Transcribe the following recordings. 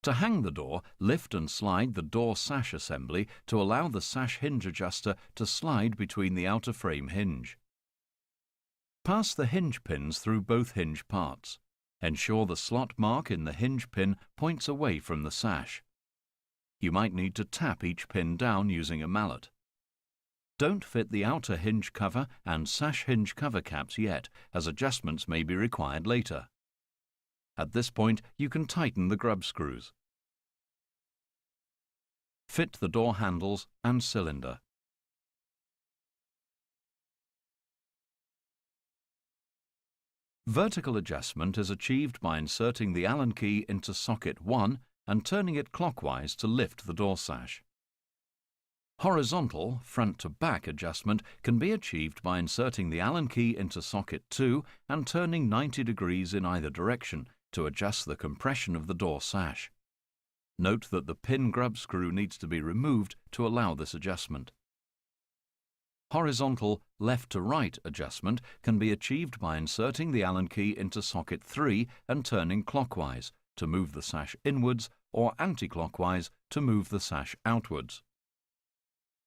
To hang the door, lift and slide the door sash assembly to allow the sash hinge adjuster to slide between the outer frame hinge. Pass the hinge pins through both hinge parts. Ensure the slot mark in the hinge pin points away from the sash. You might need to tap each pin down using a mallet. Don't fit the outer hinge cover and sash hinge cover caps yet, as adjustments may be required later. At this point, you can tighten the grub screws. Fit the door handles and cylinder. Vertical adjustment is achieved by inserting the Allen key into socket 1 and turning it clockwise to lift the door sash. Horizontal, front to back adjustment can be achieved by inserting the Allen key into socket 2 and turning 90 degrees in either direction to adjust the compression of the door sash. Note that the pin grub screw needs to be removed to allow this adjustment. Horizontal, left to right adjustment can be achieved by inserting the Allen key into socket 3 and turning clockwise to move the sash inwards or anti-clockwise to move the sash outwards.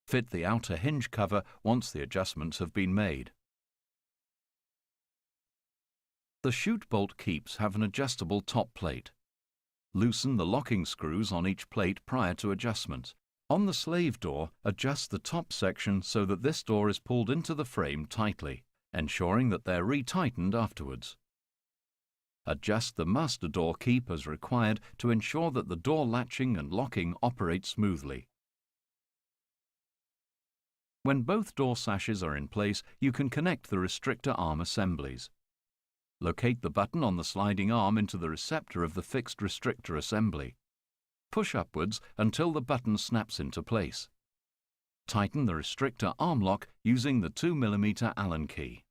Fit the outer hinge cover once the adjustments have been made. The chute bolt keeps have an adjustable top plate. Loosen the locking screws on each plate prior to adjustments. On the slave door, adjust the top section so that this door is pulled into the frame tightly, ensuring that they're retightened afterwards. Adjust the master door keep as required to ensure that the door latching and locking operate smoothly. When both door sashes are in place, you can connect the restrictor arm assemblies. Locate the button on the sliding arm into the receptor of the fixed restrictor assembly. Push upwards until the button snaps into place. Tighten the restrictor arm lock using the 2 mm Allen key.